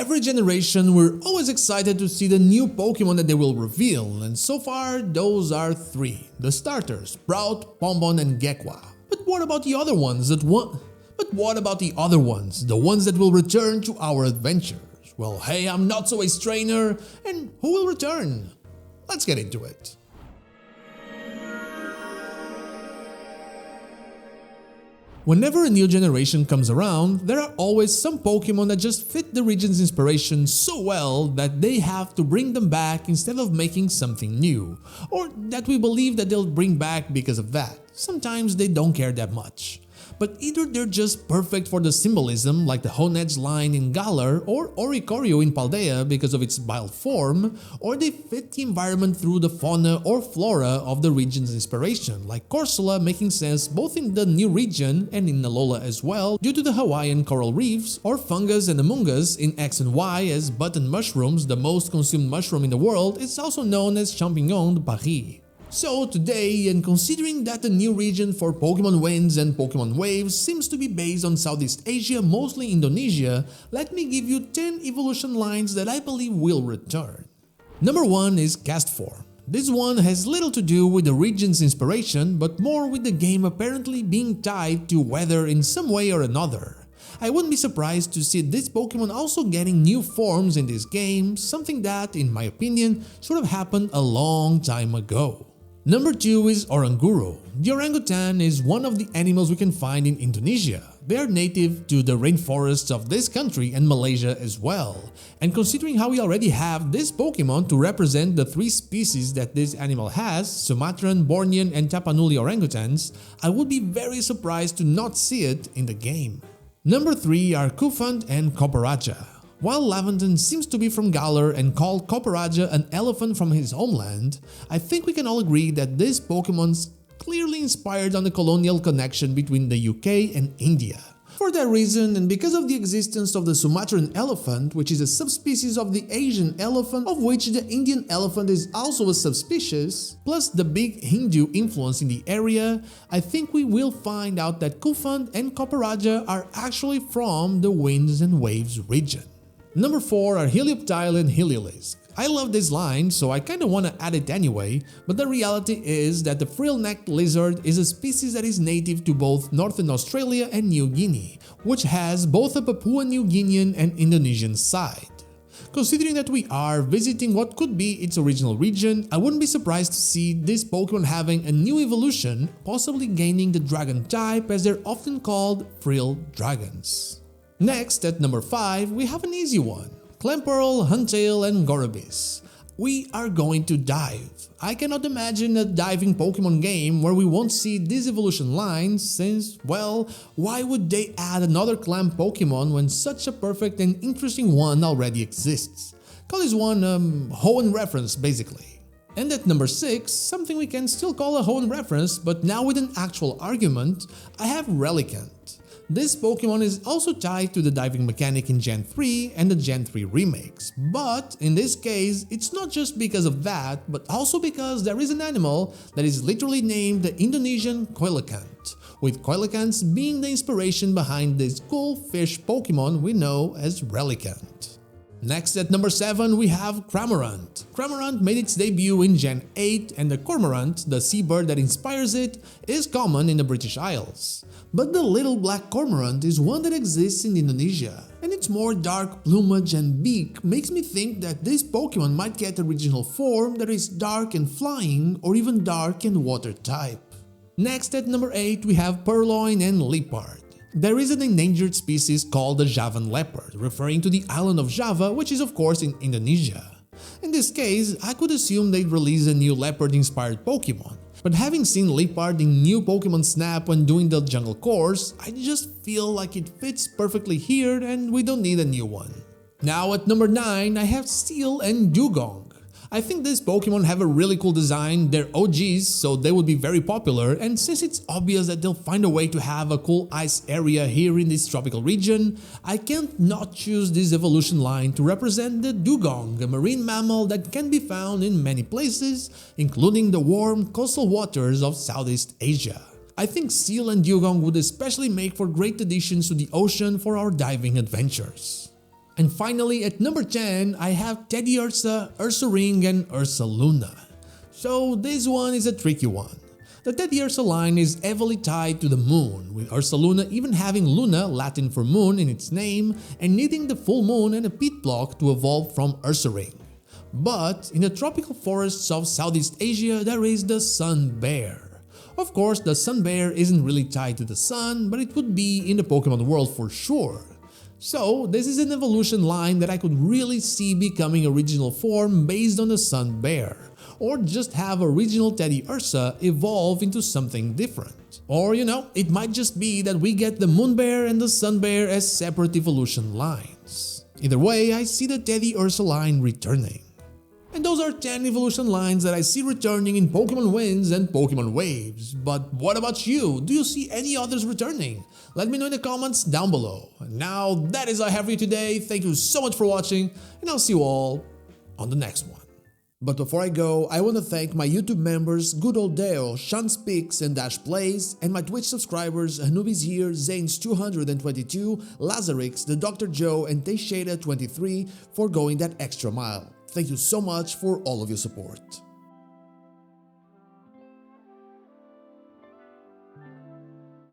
Every generation, we're always excited to see the new Pokémon that they will reveal, and so far, those are 3. The starters, Sprout, Pombon, and Gekwa. But what about the other ones the ones that will return to our adventures? Well, hey, I'm not so ace trainer, and who will return? Let's get into it. Whenever a new generation comes around, there are always some Pokémon that just fit the region's inspiration so well that they have to bring them back instead of making something new, or that we believe that they'll bring back because of that. Sometimes they don't care that much. But either they're just perfect for the symbolism like the Honedge line in Galar or Oricorio in Paldea because of its bile form, or they fit the environment through the fauna or flora of the region's inspiration, like Corsola making sense both in the new region and in Alola as well due to the Hawaiian coral reefs, or Fungus and Amoonguss in X and Y as button mushrooms, the most consumed mushroom in the world, is also known as Champignon de Paris. So today, and considering that the new region for Pokémon Winds and Pokémon Waves seems to be based on Southeast Asia, mostly Indonesia, let me give you 10 evolution lines that I believe will return. Number 1 is Castform. This one has little to do with the region's inspiration, but more with the game apparently being tied to weather in some way or another. I wouldn't be surprised to see this Pokémon also getting new forms in this game, something that, in my opinion, should have happened a long time ago. Number 2 is Oranguru. The orangutan is one of the animals we can find in Indonesia. They are native to the rainforests of this country and Malaysia as well. And considering how we already have this Pokemon to represent the 3 species that this animal has, Sumatran, Bornean, and Tapanuli orangutans, I would be very surprised to not see it in the game. Number 3 are Kufant and Copperajah. While Laventon seems to be from Galar and called Copperajah an elephant from his homeland, I think we can all agree that this Pokemon's clearly inspired on the colonial connection between the UK and India. For that reason, and because of the existence of the Sumatran elephant, which is a subspecies of the Asian elephant, of which the Indian elephant is also a subspecies, plus the big Hindu influence in the area, I think we will find out that Kufant and Copperajah are actually from the Winds and Waves region. Number 4 are Helioptile and Heliolisk. I love this line, so I kinda wanna add it anyway, but the reality is that the frill-necked lizard is a species that is native to both Northern Australia and New Guinea, which has both a Papua New Guinean and Indonesian side. Considering that we are visiting what could be its original region, I wouldn't be surprised to see this Pokemon having a new evolution, possibly gaining the dragon type as they're often called frill dragons. Next, at number 5, we have an easy one, Clamperl, Huntail, and Gorobis. We are going to dive. I cannot imagine a diving Pokemon game where we won't see these evolution lines since, well, why would they add another clam Pokemon when such a perfect and interesting one already exists? Call this one Hoenn reference basically. And at number 6, something we can still call a Hoenn reference, but now with an actual argument, I have Relicanth. This Pokemon is also tied to the diving mechanic in Gen 3 and the Gen 3 remakes, but in this case, it's not just because of that, but also because there is an animal that is literally named the Indonesian Coelacanth, with Coelacanths being the inspiration behind this cool fish Pokemon we know as Relicanth. Next at number 7 we have Cramorant. Cramorant made its debut in Gen 8 and the Cormorant, the seabird that inspires it, is common in the British Isles. But the little black Cormorant is one that exists in Indonesia, and its more dark plumage and beak makes me think that this Pokemon might get a regional form that is dark and flying or even dark and water type. Next at number 8 we have Purloin and Leopard. There is an endangered species called the Javan leopard, referring to the island of Java, which is of course in Indonesia. In this case, I could assume they'd release a new leopard-inspired Pokemon, but having seen Leopard in new Pokemon Snap when doing the jungle course, I just feel like it fits perfectly here and we don't need a new one. Now at number 9, I have Steel and Dugong. I think these Pokemon have a really cool design, they're OGs so they would be very popular, and since it's obvious that they'll find a way to have a cool ice area here in this tropical region, I can't not choose this evolution line to represent the Dugong, a marine mammal that can be found in many places, including the warm coastal waters of Southeast Asia. I think Steel and Dugong would especially make for great additions to the ocean for our diving adventures. And finally, at number 10, I have Teddy Ursa, Ursa Ring, and Ursa Luna. So this one is a tricky one. The Teddy Ursa line is heavily tied to the moon, with Ursa Luna even having Luna, Latin for moon, in its name, and needing the full moon and a pit block to evolve from Ursa Ring. But in the tropical forests of Southeast Asia, there is the Sun Bear. Of course, the Sun Bear isn't really tied to the sun, but it would be in the Pokemon world for sure. So this is an evolution line that I could really see becoming a regional form based on the Sun Bear, or just have original Teddy Ursa evolve into something different. Or it might just be that we get the Moon Bear and the Sun Bear as separate evolution lines. Either way, I see the Teddy Ursa line returning. And those are 10 evolution lines that I see returning in Pokemon Winds and Pokemon Waves. But what about you? Do you see any others returning? Let me know in the comments down below. And now that is all I have for you today. Thank you so much for watching, and I'll see you all on the next one. But before I go, I want to thank my YouTube members Good Old Deo, Sean Speaks and Dash Plays, and my Twitch subscribers Anubis Here, Zanes222, Lazarix, The Dr. Joe, and Teixeira23 for going that extra mile. Thank you so much for all of your support.